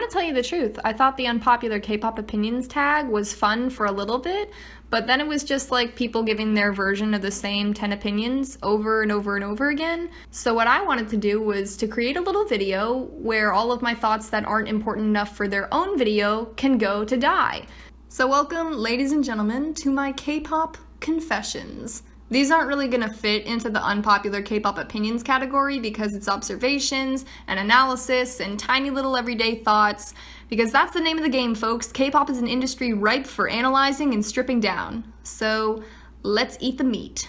gonna tell you the truth. I thought the unpopular K-pop opinions tag was fun for a little bit, but then it was just like people giving their version of the same 10 opinions over and over and over again. So what I wanted to do was to create a little video where all of my thoughts that aren't important enough for their own video can go to die. So welcome, ladies and gentlemen, to my Kpop Confessions. These aren't really gonna fit into the unpopular K-pop opinions category because it's observations and analysis and tiny little everyday thoughts, because that's the name of the game, folks. K-pop is an industry ripe for analyzing and stripping down. So let's eat the meat.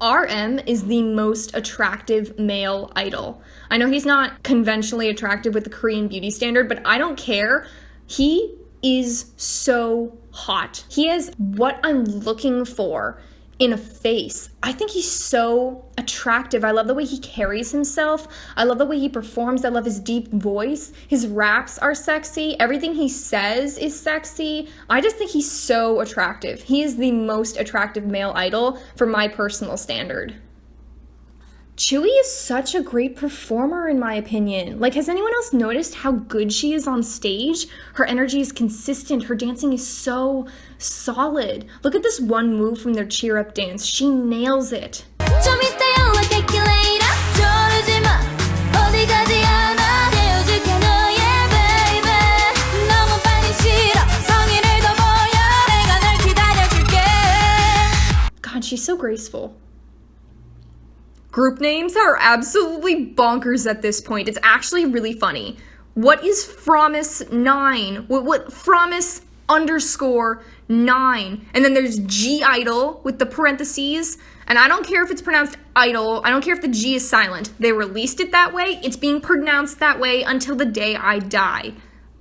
RM is the most attractive male idol. I know he's not conventionally attractive with the Korean beauty standard, but I don't care. He is so hot. He has what I'm looking for in a face. I think he's so attractive. I love the way he carries himself. I love the way he performs. I love his deep voice. His raps are sexy. Everything he says is sexy. I just think he's so attractive. He is the most attractive male idol for my personal standard. Chewy is such a great performer in my opinion. Like, has anyone else noticed how good she is on stage? Her energy is consistent. Her dancing is so solid. Look at this one move from their cheer up dance. She nails it. God, she's so graceful. Group names are absolutely bonkers at this point. It's actually really funny. What is Fromis9? What Fromis _9? And then there's G idol with the parentheses. And I don't care if it's pronounced idol. I don't care if the G is silent. They released it that way. It's being pronounced that way until the day I die.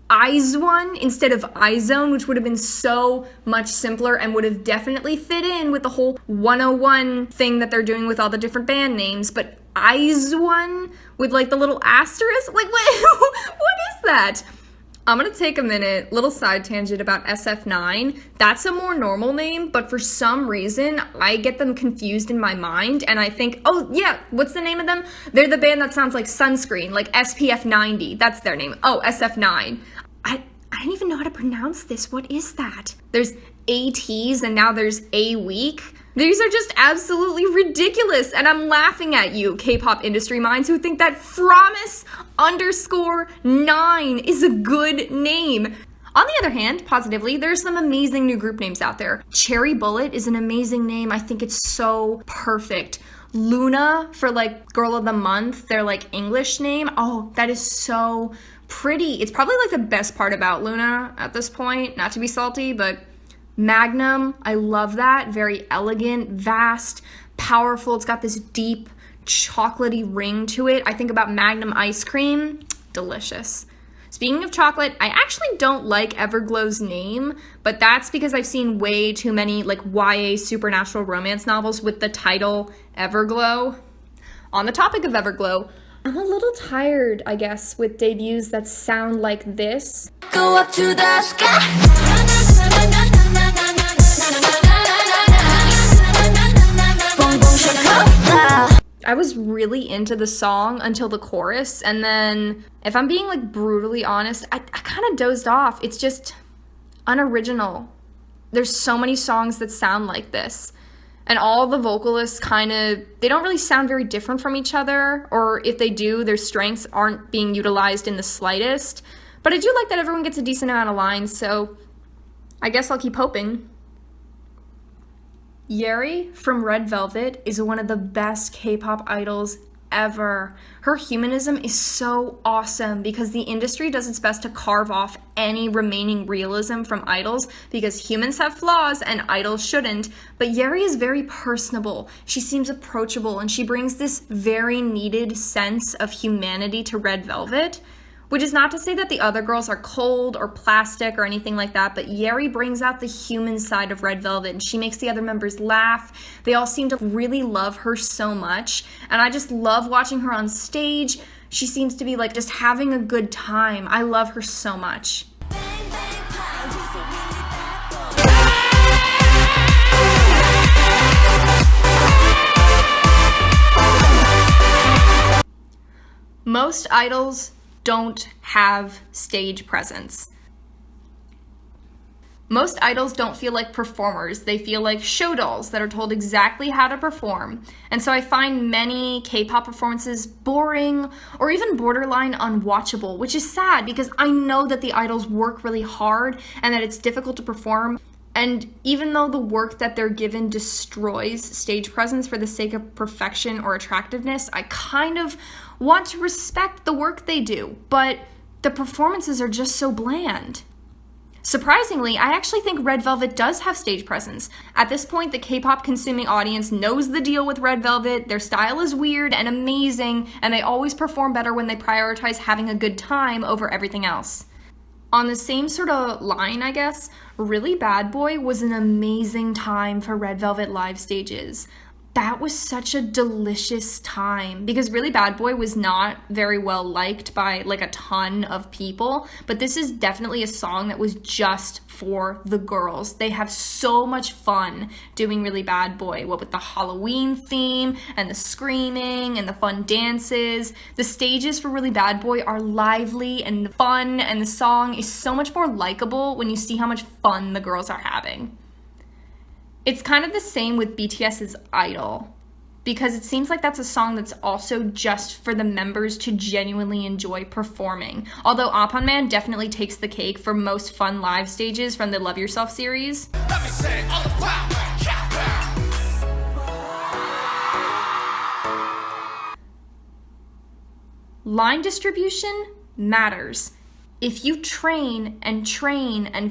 Izone instead of Izone, which would have been so much simpler and would have definitely fit in with the whole 101 thing that they're doing with all the different band names, but Izone with like the little asterisk, like what is that? I'm gonna take a minute, little side tangent about SF9. That's a more normal name, but for some reason, I get them confused in my mind, and I think, oh yeah, what's the name of them? They're the band that sounds like sunscreen, like SPF 90, that's their name. Oh, SF9. I don't even know how to pronounce this. What is that? There's ATs and now there's A week. These are just absolutely ridiculous, and I'm laughing at you, K-pop industry minds, who think that Fromis _9 is a good name. On the other hand, positively, there's some amazing new group names out there. Cherry Bullet is an amazing name. I think it's so perfect. Luna for like Girl of the Month, their like English name. Oh, that is so pretty. It's probably like the best part about Luna at this point, not to be salty, but Magnum, I love that. Very elegant, vast, powerful. It's got this deep chocolatey ring to it. I think about Magnum ice cream, delicious. Speaking of chocolate, I actually don't like Everglow's name, but that's because I've seen way too many like YA supernatural romance novels with the title Everglow. On the topic of Everglow, I'm a little tired, I guess, with debuts that sound like this. Go up to the sky. I was really into the song until the chorus, and then, if I'm being like brutally honest, I kind of dozed off. It's just unoriginal. There's so many songs that sound like this. And all the vocalists they don't really sound very different from each other, or if they do, their strengths aren't being utilized in the slightest. But I do like that everyone gets a decent amount of lines, so I guess I'll keep hoping. Yeri from Red Velvet is one of the best K-pop idols ever. Her humanism is so awesome because the industry does its best to carve off any remaining realism from idols because humans have flaws and idols shouldn't. But Yeri is very personable. She seems approachable and she brings this very needed sense of humanity to Red Velvet. Which is not to say that the other girls are cold or plastic or anything like that, but Yeri brings out the human side of Red Velvet and she makes the other members laugh. They all seem to really love her so much, and I just love watching her on stage. She seems to be like just having a good time. I love her so much. Most idols don't have stage presence. Most idols don't feel like performers. They feel like show dolls that are told exactly how to perform. And so I find many K-pop performances boring or even borderline unwatchable, which is sad because I know that the idols work really hard and that it's difficult to perform. And even though the work that they're given destroys stage presence for the sake of perfection or attractiveness, I kind of want to respect the work they do, but the performances are just so bland. Surprisingly, I actually think Red Velvet does have stage presence. At this point, the K-pop consuming audience knows the deal with Red Velvet. Their style is weird and amazing, and they always perform better when they prioritize having a good time over everything else. On the same sort of line, I guess, Really Bad Boy was an amazing time for Red Velvet live stages. That was such a delicious time because Really Bad Boy was not very well liked by like a ton of people, but this is definitely a song that was just for the girls. They have so much fun doing Really Bad Boy, what with the Halloween theme and the screaming and the fun dances. The stages for Really Bad Boy are lively and fun, and the song is so much more likable when you see how much fun the girls are having. It's kind of the same with BTS's Idol, because it seems like that's a song that's also just for the members to genuinely enjoy performing. Although Man definitely takes the cake for most fun live stages from the Love Yourself series. Let me say all the power, Line distribution matters. If you train and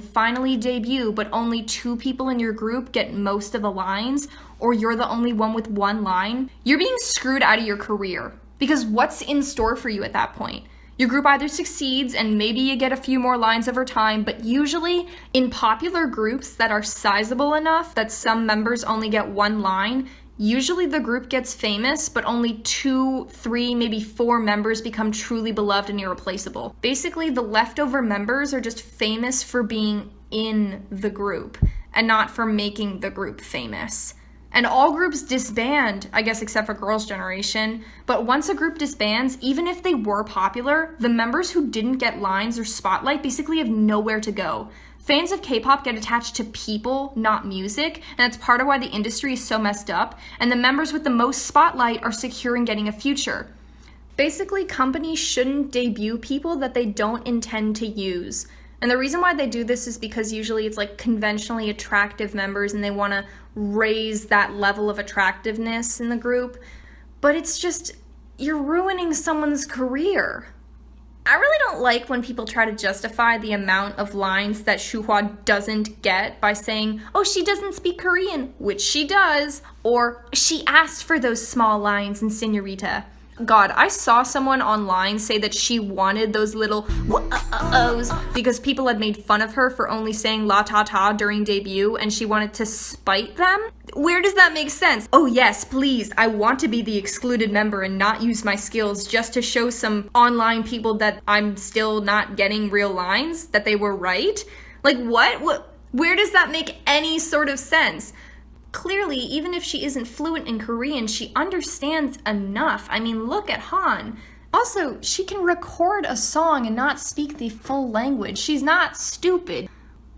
finally debut, but only 2 people in your group get most of the lines, or you're the only one with 1 line, you're being screwed out of your career. Because what's in store for you at that point? Your group either succeeds and maybe you get a few more lines over time, but usually in popular groups that are sizable enough that some members only get 1 line, usually the group gets famous, but only 2, 3, maybe 4 members become truly beloved and irreplaceable. Basically, the leftover members are just famous for being in the group and not for making the group famous. And all groups disband, I guess except for Girls' Generation, but once a group disbands, even if they were popular, the members who didn't get lines or spotlight basically have nowhere to go. Fans of K-pop get attached to people, not music, and that's part of why the industry is so messed up, and the members with the most spotlight are secure in getting a future. Basically, companies shouldn't debut people that they don't intend to use. And the reason why they do this is because usually it's like conventionally attractive members and they want to raise that level of attractiveness in the group. But it's just, you're ruining someone's career. I really don't like when people try to justify the amount of lines that Shuhwa doesn't get by saying, oh, she doesn't speak Korean, which she does, or she asked for those small lines in Senorita. God, I saw someone online say that she wanted those little ohs because people had made fun of her for only saying la ta ta during debut and she wanted to spite them. Where does that make sense? Oh yes, please, I want to be the excluded member and not use my skills just to show some online people that I'm still not getting real lines, that they were right. Like what? Where does that make any sort of sense? Clearly, even if she isn't fluent in Korean, she understands enough. I mean, look at Han. Also, she can record a song and not speak the full language. She's not stupid.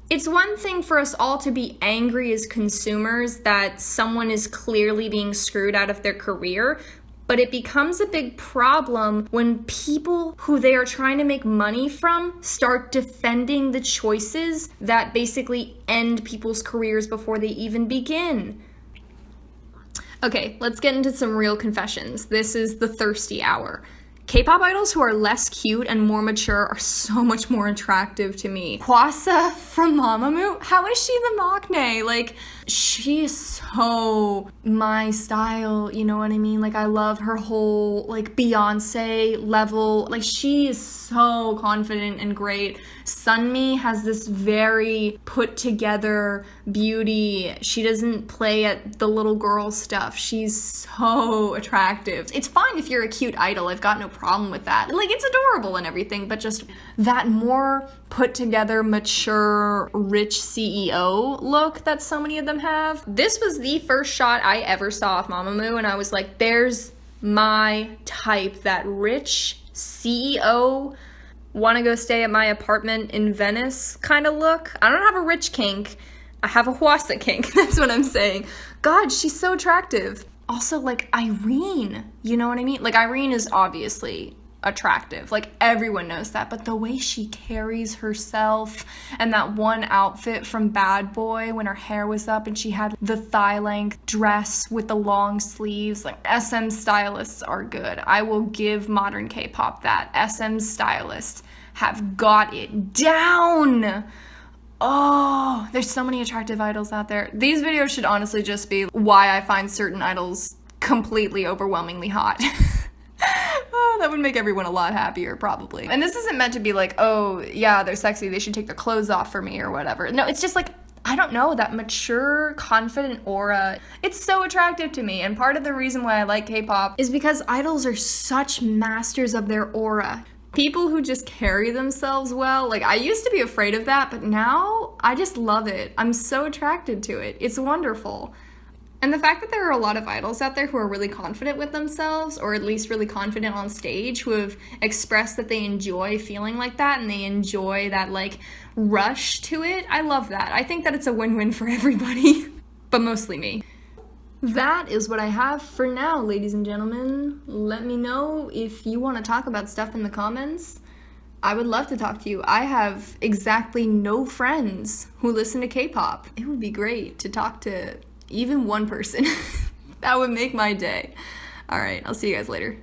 It's one thing for us all to be angry as consumers that someone is clearly being screwed out of their career, but it becomes a big problem when people who they are trying to make money from start defending the choices that basically end people's careers before they even begin. Okay, let's get into some real confessions. This is the thirsty hour. K-pop idols who are less cute and more mature are so much more attractive to me. Hwasa from Mamamoo, how is she the maknae? Like, she is so my style, you know what I mean? Like, I love her whole, like, Beyonce level. Like, she is so confident and great. Sunmi has this very put-together beauty. She doesn't play at the little girl stuff. She's so attractive. It's fine if you're a cute idol. I've got no problem with that. Like, it's adorable and everything, but just that more put-together, mature, rich CEO look that so many of them have. This was the first shot I ever saw of Mamamoo, and I was like, there's my type, that rich CEO want to go stay at my apartment in Venice kind of look. I don't have a rich kink. I have a Hwasa kink. That's what I'm saying. God, she's so attractive. Also, like, Irene, you know what I mean? Like, Irene is obviously attractive. Like, everyone knows that. But the way she carries herself, and that one outfit from Bad Boy when her hair was up and she had the thigh-length dress with the long sleeves, like, SM stylists are good. I will give modern K-pop that. SM stylists have got it down. Oh, there's so many attractive idols out there. These videos should honestly just be why I find certain idols completely overwhelmingly hot. Oh, that would make everyone a lot happier, probably. And this isn't meant to be like, oh, yeah, they're sexy, they should take their clothes off for me or whatever. No, it's just like, I don't know, that mature, confident aura. It's so attractive to me. And part of the reason why I like K-pop is because idols are such masters of their aura. People who just carry themselves well, like, I used to be afraid of that, but now I just love it. I'm so attracted to it. It's wonderful. And the fact that there are a lot of idols out there who are really confident with themselves, or at least really confident on stage, who have expressed that they enjoy feeling like that and they enjoy that, like, rush to it, I love that. I think that it's a win-win for everybody, but mostly me. That is what I have for now, ladies and gentlemen. Let me know if you want to talk about stuff in the comments. I would love to talk to you. I have exactly no friends who listen to K-pop. It would be great to talk to even one person. That would make my day. All right, I'll see you guys later.